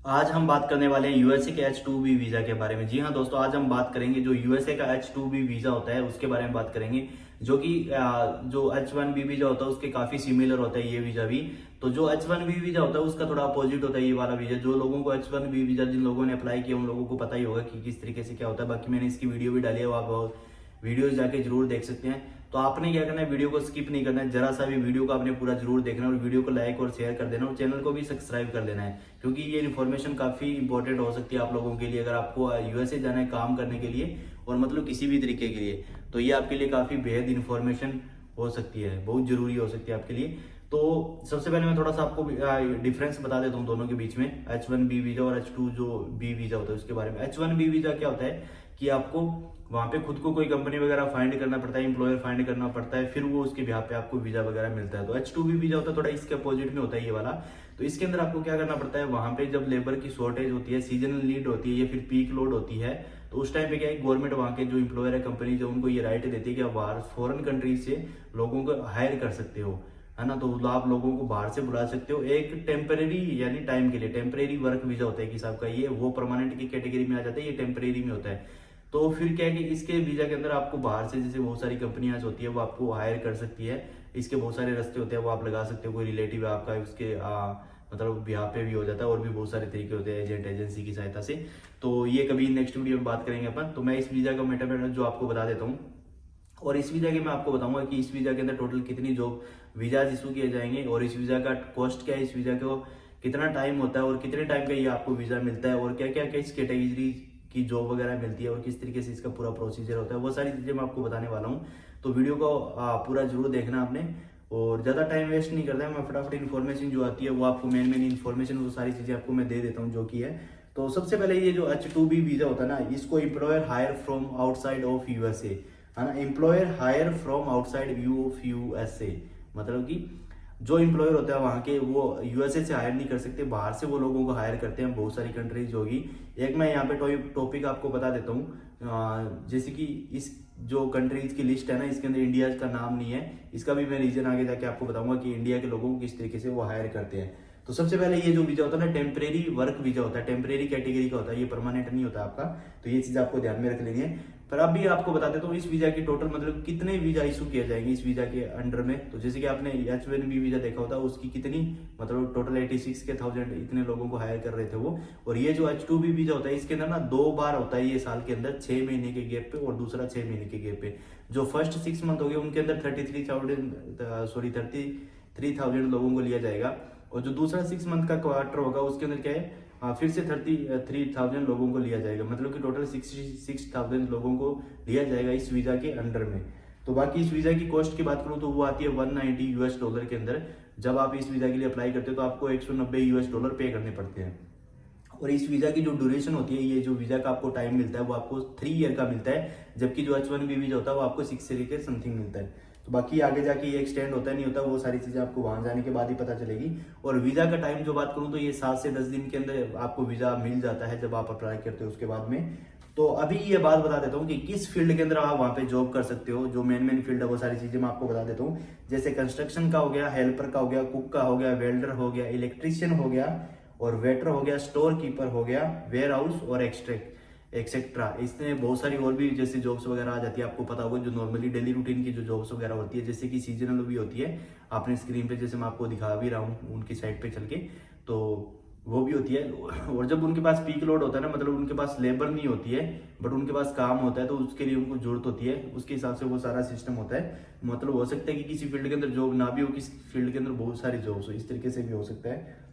आज हम बात करने वाले हैं यूएसए के H-2B वीजा के बारे में। जी हाँ दोस्तों, आज हम बात करेंगे जो यूएसए का H-2B वीजा होता है उसके बारे में बात करेंगे। जो कि जो H-1B वीजा होता है उसके काफी सिमिलर होता है ये वीजा भी। तो जो H-1B वीजा होता है उसका थोड़ा अपोजिट होता है ये वाला वीजा। जो लोगों को H-1B वीजा जिन लोगों ने अप्लाई किया उन लोगों को पता ही होगा कि किस तरीके से क्या होता है। बाकी मैंने इसकी वीडियो भी डाली है, वो आप वीडियोज जाके जरूर देख सकते हैं। तो आपने क्या करना है, वीडियो को स्किप नहीं करना है, जरा सा भी वीडियो को आपने पूरा जरूर देखना है और वीडियो को लाइक और शेयर कर देना और चैनल को भी सब्सक्राइब कर देना है, क्योंकि ये इन्फॉर्मेशन काफी इंपॉर्टेंट हो सकती है आप लोगों के लिए। अगर आपको यूएसए जाना है काम करने के लिए और मतलब किसी भी तरीके के लिए, तो ये आपके लिए काफी बेहद इन्फॉर्मेशन हो सकती है, बहुत जरूरी हो सकती है आपके लिए। तो सबसे पहले मैं थोड़ा सा आपको डिफरेंस बता देता हूँ दोनों के बीच में, H-1B वीजा और H-2 जो बी वीजा होता है उसके बारे में। H-1B वीजा क्या होता है कि आपको वहां पे खुद को कोई कंपनी वगैरह फाइंड करना पड़ता है, एम्प्लॉयर फाइंड करना पड़ता है, फिर वो उसके बिहाफ पे आपको वीजा वगैरह मिलता है। तो H-2B वीजा होता है थोड़ा इसके अपोजिट में होता है ये वाला। तो इसके अंदर आपको क्या करना पड़ता है, वहां पे जब लेबर की शॉर्टेज होती है, सीजनल नीड होती है या फिर पीक लोड होती है, तो उस टाइम पे क्या है, गवर्नमेंट वहां के जो एम्प्लॉयर है, कंपनी जो उनको ये राइट देती है कि आप बाहर फॉरेन कंट्रीज से लोगों को हायर कर सकते हो, है ना। तो आप लोगों को बाहर से बुला सकते हो एक टेम्परेरी यानी टाइम के लिए। टेम्परेरी वर्क वीजा होता है कि साहब का ये, वो परमानेंट की कैटेगरी में आ जाता है, ये टेम्परेरी में होता है। तो फिर क्या है कि इसके वीजा के अंदर आपको बाहर से जैसे बहुत सारी कंपनियां होती है वो आपको हायर कर सकती है। इसके बहुत सारे रास्ते होते हैं, वो आप लगा सकते हो। कोई रिलेटिव है आपका, उसके मतलब ब्याह पे भी हो जाता है, और भी बहुत सारे तरीके होते हैं एजेंट एजेंसी की सहायता से। तो ये कभी नेक्स्ट वीडियो में बात करेंगे अपन। तो मैं इस वीजा का मेटा जो आपको बता देता हूँ, और इस वीजा के मैं आपको बताऊंगा कि इस वीजा के अंदर टोटल कितनी जॉब वीजा इशू किए जाएंगे, और इस वीजा का कॉस्ट क्या है, इस वीजा को कितना टाइम होता है और कितने टाइम का ये आपको वीजा मिलता है, और क्या क्या क्या इस कैटेगरी की जॉब वगैरह मिलती है और किस तरीके से इसका पूरा प्रोसीजर होता है, वो सारी चीजें मैं आपको बताने वाला हूँ। तो वीडियो को पूरा जरूर देखना आपने, और ज्यादा टाइम वेस्ट नहीं करना है। मैं फटाफट इन्फॉर्मेशन जो आती है वो आपको मेन मेन इन्फॉर्मेशन वो सारी चीजें आपको मैं दे देता हूँ जो कि है। तो सबसे पहले ये जो H-2B वीजा होता है ना, इसको employer hire from outside of USA, है ना। Employer hire from outside view of USA, मतलब कि जो एम्प्लॉयर होता है वहां के, वो यूएसए से हायर नहीं कर सकते, बाहर से वो लोगों को हायर करते हैं। बहुत सारी कंट्रीज होगी। एक मैं यहाँ पे टॉपिक आपको बता देता हूँ, जैसे कि इस जो कंट्रीज की लिस्ट है ना, इसके अंदर इंडिया का नाम नहीं है। इसका भी मैं रीजन आगे जाके आपको बताऊंगा कि इंडिया के लोगों को किस तरीके से वो हायर करते हैं। तो सबसे पहले ये जो वीजा होता है ना, टेम्परेरी वर्क वीजा होता है, टेम्परेरी कैटेगरी का होता है, ये परमानेंट नहीं होता आपका। तो ये चीज आपको ध्यान में रख लेनी है। पर अब भी आपको बता देता हूँ इस वीजा की टोटल मतलब कितने वीजा इशू किए जाएंगे इस वीजा के अंडर में। तो जैसे कि आपने H-1B वीजा देखा होता है, उसकी कितनी मतलब टोटल 86,000 इतने लोगों को हायर कर रहे थे वो। और ये जो H-2B वीजा होता है, इसके अंदर ना 2 बार होता है ये साल के अंदर, 6 महीने के गैप पे और दूसरा 6 महीने के गैप पे। जो फर्स्ट 6 मंथ हो गए उनके अंदर 33,000 लोगों को लिया जाएगा, और जो दूसरा 6 मंथ का क्वार्टर होगा उसके अंदर क्या है, फिर से 33,000 लोगों को लिया जाएगा, मतलब कि टोटल 66,000 लोगों को लिया जाएगा इस वीजा के अंडर में। तो बाकी इस वीजा की कॉस्ट की बात करूं तो वो आती है $190 के अंदर। जब आप इस वीजा के लिए अप्लाई करते हो तो आपको $190 पे करने पड़ते हैं। और इस वीजा की जो ड्यूरेशन होती है, ये जो वीजा का आपको टाइम मिलता है वो आपको 3 ईयर का मिलता है, जबकि जो H-1B वीजा होता है वो आपको 6 ईयर के समथिंग मिलता है। तो बाकी आगे जाके ये एक्सटेंड होता नहीं होता, वो सारी चीजें आपको वहां जाने के बाद ही पता चलेगी। और वीजा का टाइम जो बात करूं तो ये 7 से 10 दिन के अंदर आपको वीजा मिल जाता है जब आप अप्लाई करते हो उसके बाद में। तो अभी ये बात बता देता हूँ कि किस फील्ड के अंदर आप वहां पे जॉब कर सकते हो। जो मेन फील्ड है वो सारी चीजें मैं आपको बता देता हूँ। जैसे कंस्ट्रक्शन का हो गया, हेल्पर का हो गया, कुक का हो गया, वेल्डर हो गया, इलेक्ट्रिशियन हो गया, और वेटर हो गया, स्टोर कीपर हो गया, वेयर हाउस और एक्सेट्रा। इसमें बहुत सारी और भी जैसे जॉब्स वगैरह आ जाती है, आपको पता होगा जो नॉर्मली डेली रूटीन की जो जॉब्स वगैरह होती है, जैसे कि सीजनल भी होती है। आपने स्क्रीन पे जैसे मैं आपको दिखा भी रहा हूँ उनकी साइड पे चल के, तो वो भी होती है। और जब उनके पास पीक लोड होता है ना, मतलब उनके पास लेबर नहीं होती है बट उनके पास काम होता है, तो उसके लिए उनको जरूरत होती है, उसके हिसाब से वो सारा सिस्टम होता है। मतलब हो सकता है कि किसी फील्ड के अंदर जॉब ना भी हो, किसी फील्ड के अंदर बहुत सारी जॉब्स हो, इस तरीके से भी हो सकता है।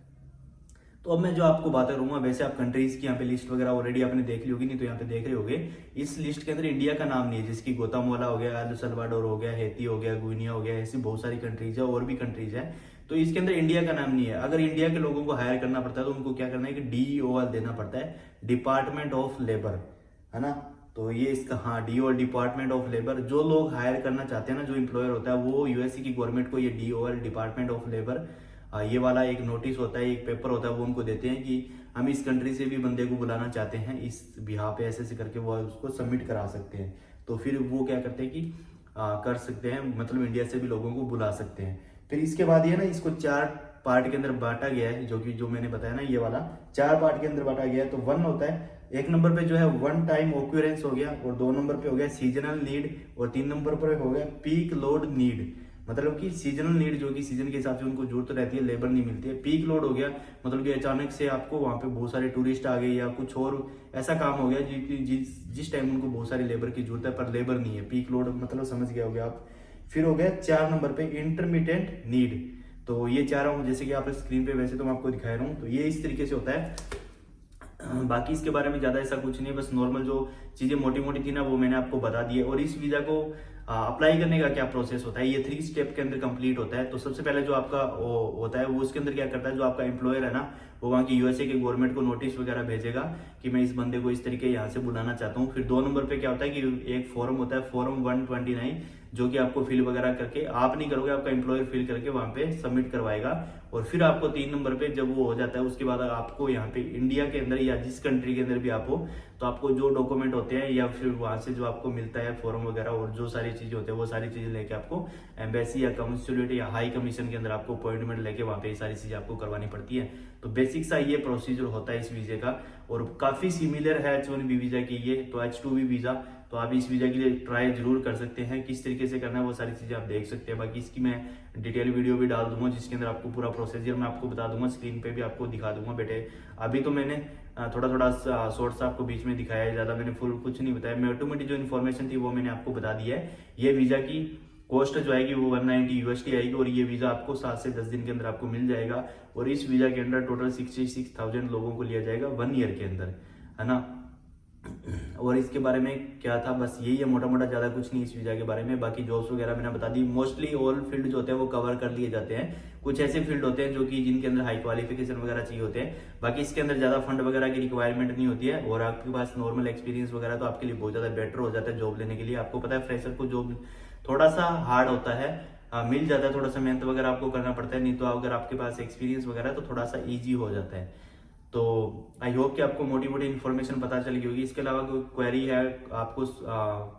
तो अब मैं जो आपको बातें करूंगा, वैसे आप कंट्रीज की यहाँ पे लिस्ट वगैरह ऑलरेडी आपने देख ली होगी, नहीं तो यहाँ पे देख रहे होगे। इस लिस्ट के अंदर इंडिया का नाम नहीं है, जिसकी गोतामाला हो गया, एल सल्वाडोर हो गया, हेती हो गया, गुइनिया हो गया, ऐसी बहुत सारी कंट्रीज है, और भी कंट्रीज है। तो इसके अंदर इंडिया का नाम नहीं है। अगर इंडिया के लोगों को हायर करना पड़ता है तो उनको क्या करना है कि DOL देना पड़ता है, डिपार्टमेंट ऑफ लेबर, है ना। तो ये इसका, हाँ, DOL डिपार्टमेंट ऑफ लेबर। जो लोग हायर करना चाहते हैं ना, जो एम्प्लॉयर होता है, वो यूएसए की गवर्नमेंट को ये DOL डिपार्टमेंट ऑफ लेबर, ये वाला एक नोटिस होता है, एक पेपर होता है, वो उनको देते हैं कि हम इस कंट्री से भी बंदे को बुलाना चाहते हैं, इस बिहार पे ऐसे ऐसे करके वो उसको सबमिट करा सकते हैं। तो फिर वो क्या करते हैं कि कर सकते हैं, मतलब इंडिया से भी लोगों को बुला सकते हैं। फिर इसके बाद ये ना, इसको 4 पार्ट के अंदर बांटा गया है, जो मैंने बताया ना, ये वाला 4 पार्ट के अंदर बांटा गया है। तो 1 होता है, 1 नंबर पे जो है वन टाइम ऑक्यूरेंस हो गया, और 2 नंबर पे हो गया सीजनल नीड, और 3 नंबर पर हो गया पीक लोड नीड। मतलब कि सीजनल नीड जो कि सीजन के हिसाब से उनको जरूरत रहती है, लेबर नहीं मिलती है। पीक लोड हो गया मतलब कि अचानक से आपको वहां पे बहुत सारे टूरिस्ट आ गए या कुछ और ऐसा काम हो गया जिस टाइम उनको बहुत सारी लेबर की जरूरत है पर लेबर नहीं है। पीक लोड मतलब समझ गया होगा आप। फिर हो गया 4 नंबर पे इंटरमीडिएट नीड। तो ये चारों जैसे कि आप स्क्रीन पे वैसे तो मैं आपको दिखा रहा हूँ, तो ये इस तरीके से होता है। बाकी इसके बारे में ज्यादा ऐसा कुछ नहीं, बस नॉर्मल जो चीजें मोटी मोटी थी ना वो मैंने आपको बता दी है। और इस वीजा को अप्लाई करने का क्या प्रोसेस होता है, ये 3 स्टेप के अंदर कंप्लीट होता है। तो सबसे पहले जो आपका होता है वो उसके अंदर क्या करता है, जो आपका एम्प्लॉयर है ना वो वहाँ की यूएसए के गवर्नमेंट को नोटिस वगैरह भेजेगा कि मैं इस बंदे को इस तरीके यहाँ से बुलाना चाहता हूँ। फिर 2 नंबर पे क्या होता है कि एक फॉर्म होता है, फॉर्म 129, जो कि आपको फिल वगैरह करके, आप नहीं करोगे, आपका एम्प्लॉयर फिल करके वहां पे सबमिट करवाएगा। और फिर आपको 3 नंबर पे जब वो हो जाता है उसके बाद आपको यहाँ पे इंडिया के अंदर या जिस कंट्री के अंदर भी आप हो, तो आपको जो डॉक्यूमेंट होते हैं या फिर वहां से जो आपको मिलता है फॉर्म वगैरह और जो सारी चीजें होती है वो सारी चीजें लेके आपको एम्बेसी या कंसुलेट या हाई कमीशन के अंदर आपको अपॉइंटमेंट लेके वहां पे ये सारी चीजें आपको करवानी पड़ती है। तो बेसिक सा ये प्रोसीजर होता है इस वीजे का, और काफी सिमिलर है H1B वीजा की ये। तो H2B वीजा, तो आप इस वीजा के लिए ट्राई जरूर कर सकते हैं। किस तरीके से करना है वो सारी चीजें आप देख सकते हैं। बाकी इसकी मैं डिटेल वीडियो भी डाल दूंगा जिसके अंदर आपको पूरा प्रोसीजर मैं आपको बता दूंगा, स्क्रीन पे भी आपको दिखा दूंगा बेटे। अभी तो मैंने थोड़ा थोड़ा शॉर्ट्स आपको बीच में दिखाया है, ज्यादा मैंने फुल कुछ नहीं बताया। मैं ऑटोमेटिक जो इन्फॉर्मेशन थी वो मैंने आपको बता दी है। ये वीजा की कॉस्ट जो आएगी वो 190 USD आएगी, और ये वीजा आपको 7 से 10 दिन के अंदर आपको मिल जाएगा। और इस वीजा के अंदर टोटल 66,000 लोगों को लिया जाएगा 1 ईयर के अंदर, है ना। और इसके बारे में क्या था, बस यही है मोटा मोटा, ज्यादा कुछ नहीं इस वीजा के बारे में। बाकी जॉब्स वगैरह मैंने बता दी। मोस्टली ऑल फील्ड जो होते हैं वो कवर कर लिए जाते हैं। कुछ ऐसे फील्ड होते हैं जो कि जिनके अंदर हाई क्वालिफिकेशन वगैरह चाहिए होते हैं। बाकी इसके अंदर ज्यादा फंड वगैरह की रिक्वायरमेंट नहीं होती है, और आपके पास नॉर्मल एक्सपीरियंस वगैरह तो आपके लिए बहुत ज्यादा बेटर हो जाता है जॉब लेने के लिए। आपको पता है फ्रेशर को जॉब थोड़ा सा हार्ड होता है, मिल जाता है, थोड़ा सा मेहनत वगैरह आपको करना पड़ता है, नहीं तो अगर आपके पास एक्सपीरियंस वगैरह तो थोड़ा सा ईजी हो जाता है। तो आई होप कि आपको मोटी मोटी इन्फॉर्मेशन पता चल गई होगी। इसके अलावा कोई क्वेरी है, आपको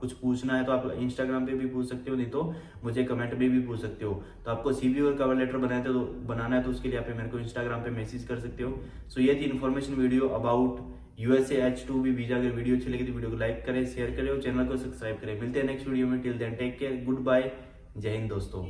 कुछ पूछना है तो आप इंस्टाग्राम पे भी पूछ सकते हो, नहीं तो मुझे कमेंट में भी पूछ सकते हो। तो आपको सीवी और कवर लेटर बनाना है तो उसके लिए आप मेरे को इंस्टाग्राम पे मैसेज कर सकते हो। सो ये थी information video about USA H2B visa. अगर वीडियो अच्छी लगी तो वीडियो को लाइक करें, शेयर करें और चैनल को सब्सक्राइब करें। मिलते हैं नेक्स्ट वीडियो में। Till then take care, good bye, जय हिंद दोस्तों।